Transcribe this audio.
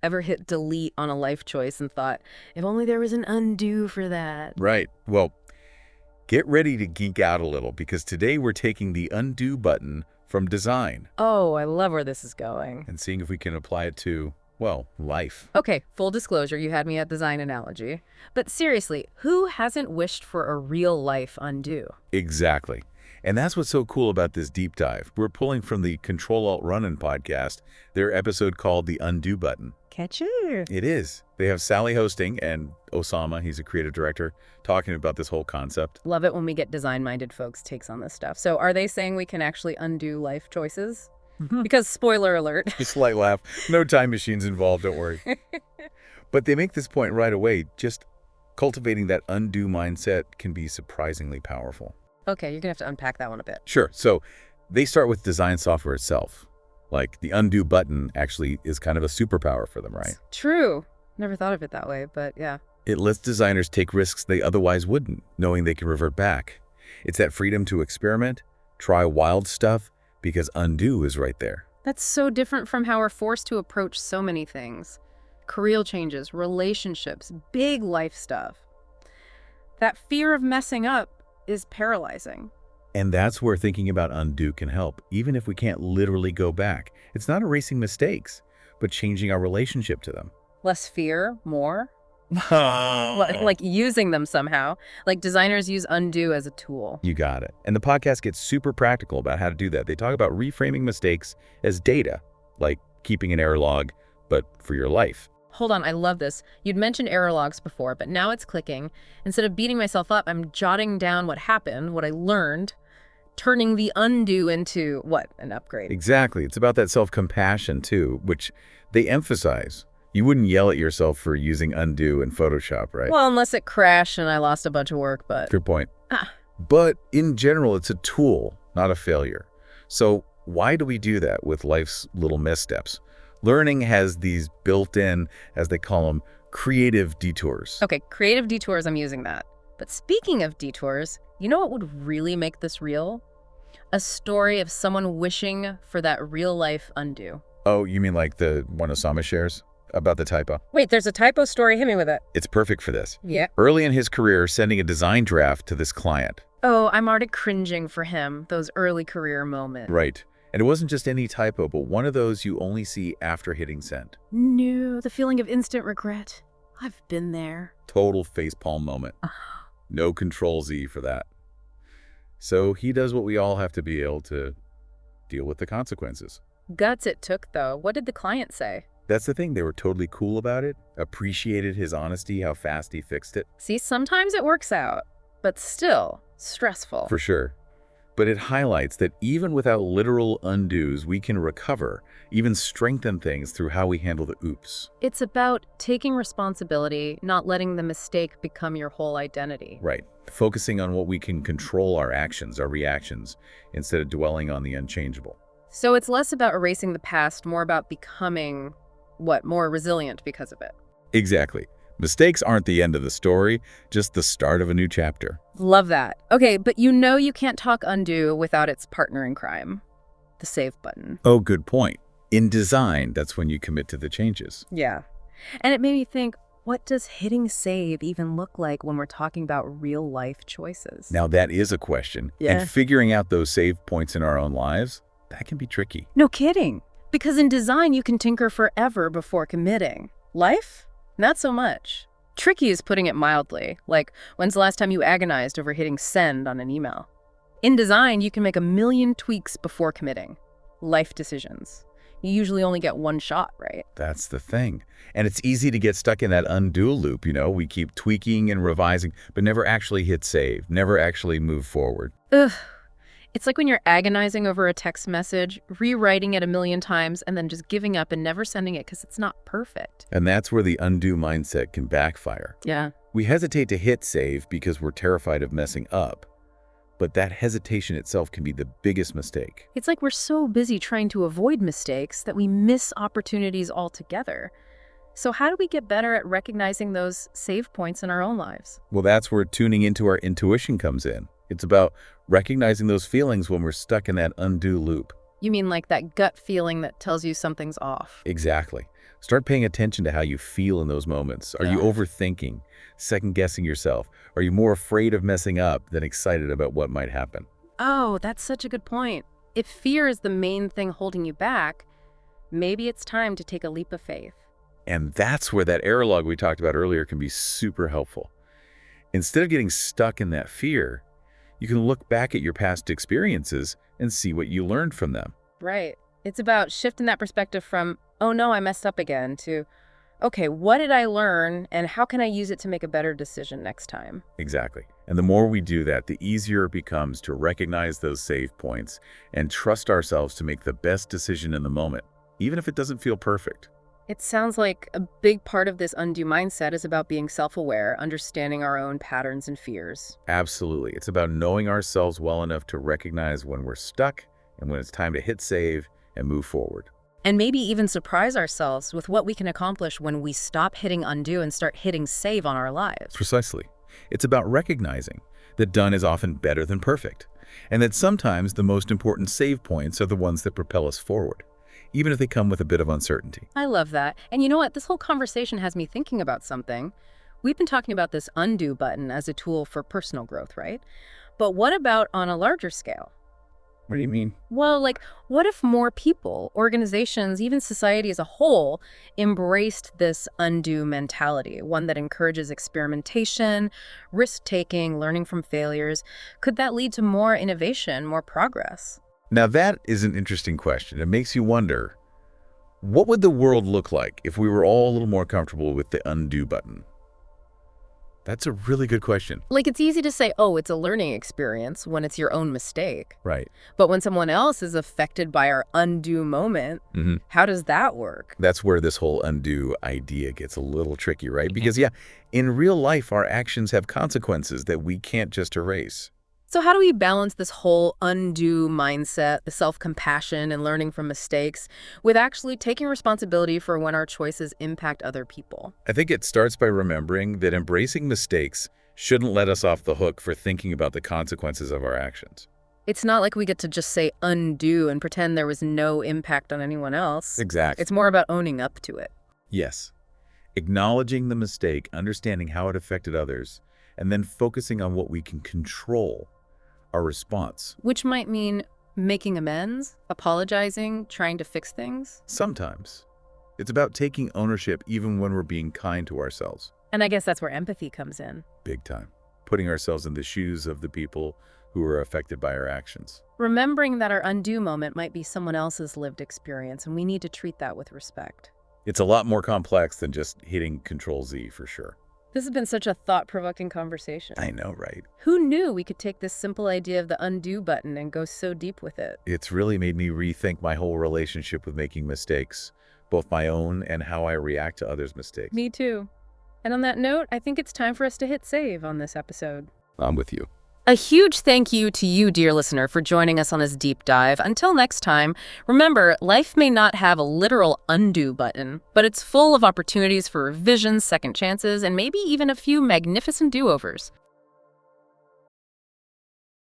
Ever hit delete on a life choice and thought, if only there was an undo for that? Right. Well, get ready to geek out a little because today we're taking the undo button from design Oh, I love where this is going. and seeing if we can apply it to, well, life. Okay, full disclosure, you had me at design analogy. But seriously, who hasn't wished for a real life undo? Exactly. And that's what's so cool about this deep dive. We're pulling from the Control+Alt+Ronin podcast, their episode called The Undo Button. Catcher. It is. They have Sally hosting and Osama, he's a creative director, talking about this whole concept. Love it when we get design-minded folks' takes on this stuff. So are they saying we can actually undo life choices? Because, spoiler alert. A slight laugh. No time machines involved, don't worry. But they make this point right away. Just cultivating that undo mindset can be surprisingly powerful. Okay, you're going to have to unpack that one a bit. Sure. So they start with design software itself. Like the undo button actually is kind of a superpower for them, right? True. Never thought of it that way, but yeah. It lets designers take risks they otherwise wouldn't, knowing they can revert back. It's that freedom to experiment, try wild stuff, because undo is right there. That's so different from how we're forced to approach so many things. Career changes, relationships, big life stuff. That fear of messing up is paralyzing. And that's where thinking about undo can help, even if we can't literally go back. It's not erasing mistakes, but changing our relationship to them. Less fear, more? Like using them somehow. Like designers use undo as a tool. You got it. And the podcast gets super practical about how to do that. They talk about reframing mistakes as data, like keeping an error log, but for your life. Hold on, I love this. You'd mentioned error logs before, but now it's clicking. Instead of beating myself up, I'm jotting down what happened, what I learned, turning the undo into, what, an upgrade. Exactly. It's about that self-compassion, too, which they emphasize. You wouldn't yell at yourself for using undo in Photoshop, right? Well, unless it crashed and I lost a bunch of work, but... Good point. But in general, it's a tool, not a failure. So why do we do that with life's little missteps? Learning has these built-in, as they call them, creative detours. Okay, creative detours, I'm using that. But speaking of detours, you know what would really make this real? A story of someone wishing for that real-life undo. Oh, you mean like the one Osama shares? About the typo? Wait, there's a typo story. Hit me with it. It's perfect for this. Yeah. Early in his career, sending a design draft to this client. Oh, I'm already cringing for him, those early career moments. Right. And it wasn't just any typo, but one of those you only see after hitting send. No, the feeling of instant regret. I've been there. Total facepalm moment. No Control+Z for that. So he does what we all have to be able to deal with the consequences. Guts it took, though. What did the client say? That's the thing. They were totally cool about it, appreciated his honesty, how fast he fixed it. See, sometimes it works out, but still stressful. For sure. But it highlights that even without literal undos, we can recover, even strengthen things through how we handle the oops. It's about taking responsibility, not letting the mistake become your whole identity. Right. Focusing on what we can control, our actions, our reactions, instead of dwelling on the unchangeable. So it's less about erasing the past, more about becoming, more resilient because of it. Exactly. Mistakes aren't the end of the story, just the start of a new chapter. Love that. Okay, but you know you can't talk undo without its partner in crime, the save button. Oh, good point. In design, that's when you commit to the changes. Yeah. And it made me think, what does hitting save even look like when we're talking about real life choices? Now that is a question. Yeah. And figuring out those save points in our own lives, that can be tricky. No kidding. Because in design, you can tinker forever before committing. Life? Not so much. Tricky is putting it mildly. Like, when's the last time you agonized over hitting send on an email? In design, you can make a million tweaks before committing. Life decisions. You usually only get one shot, right? That's the thing. And it's easy to get stuck in that undo loop, you know? We keep tweaking and revising, but never actually hit save, never actually move forward. Ugh. It's like when you're agonizing over a text message, rewriting it a million times, and then just giving up and never sending it because it's not perfect. And that's where the undo mindset can backfire. Yeah. We hesitate to hit save because we're terrified of messing up. But that hesitation itself can be the biggest mistake. It's like we're so busy trying to avoid mistakes that we miss opportunities altogether. So how do we get better at recognizing those save points in our own lives? Well, that's where tuning into our intuition comes in. It's about recognizing those feelings when we're stuck in that undo loop. You mean like that gut feeling that tells you something's off? Exactly. Start paying attention to how you feel in those moments. Are you Ugh. overthinking, second-guessing yourself? Are you more afraid of messing up than excited about what might happen? Oh, that's such a good point. If fear is the main thing holding you back, maybe it's time to take a leap of faith. And that's where that error log we talked about earlier can be super helpful. Instead of getting stuck in that fear, you can look back at your past experiences and see what you learned from them. Right. It's about shifting that perspective from, oh no, I messed up again, to, okay, what did I learn and how can I use it to make a better decision next time? Exactly. And the more we do that, the easier it becomes to recognize those save points and trust ourselves to make the best decision in the moment, even if it doesn't feel perfect. It sounds like a big part of this undo mindset is about being self-aware, understanding our own patterns and fears. Absolutely. It's about knowing ourselves well enough to recognize when we're stuck and when it's time to hit save and move forward. And maybe even surprise ourselves with what we can accomplish when we stop hitting undo and start hitting save on our lives. Precisely. It's about recognizing that done is often better than perfect, and that sometimes the most important save points are the ones that propel us forward, even if they come with a bit of uncertainty. I love that. And you know what? This whole conversation has me thinking about something. We've been talking about this undo button as a tool for personal growth, right? But what about on a larger scale? What do you mean? Well, like, what if more people, organizations, even society as a whole, embraced this undo mentality, one that encourages experimentation, risk-taking, learning from failures? Could that lead to more innovation, more progress? Now that is an interesting question. It makes you wonder, what would the world look like if we were all a little more comfortable with the undo button? That's a really good question. Like, it's easy to say, oh, it's a learning experience when it's your own mistake. Right. But when someone else is affected by our undo moment, how does that work? That's where this whole undo idea gets a little tricky, right? Because, yeah, in real life, our actions have consequences that we can't just erase. So how do we balance this whole undo mindset, the self-compassion and learning from mistakes, with actually taking responsibility for when our choices impact other people? I think it starts by remembering that embracing mistakes shouldn't let us off the hook for thinking about the consequences of our actions. It's not like we get to just say undo and pretend there was no impact on anyone else. Exactly. It's more about owning up to it. Yes. Acknowledging the mistake, understanding how it affected others, and then focusing on what we can control, our response. Which might mean making amends, apologizing, trying to fix things. Sometimes. It's about taking ownership even when we're being kind to ourselves. And I guess that's where empathy comes in. Big time. Putting ourselves in the shoes of the people who are affected by our actions. Remembering that our undo moment might be someone else's lived experience, and we need to treat that with respect. It's a lot more complex than just hitting Control+Z for sure. This has been such a thought-provoking conversation. I know, right? Who knew we could take this simple idea of the undo button and go so deep with it? It's really made me rethink my whole relationship with making mistakes, both my own and how I react to others' mistakes. Me too. And on that note, I think it's time for us to hit save on this episode. I'm with you. A huge thank you to you, dear listener, for joining us on this deep dive. Until next time, remember, life may not have a literal undo button, but it's full of opportunities for revisions, second chances, and maybe even a few magnificent do-overs.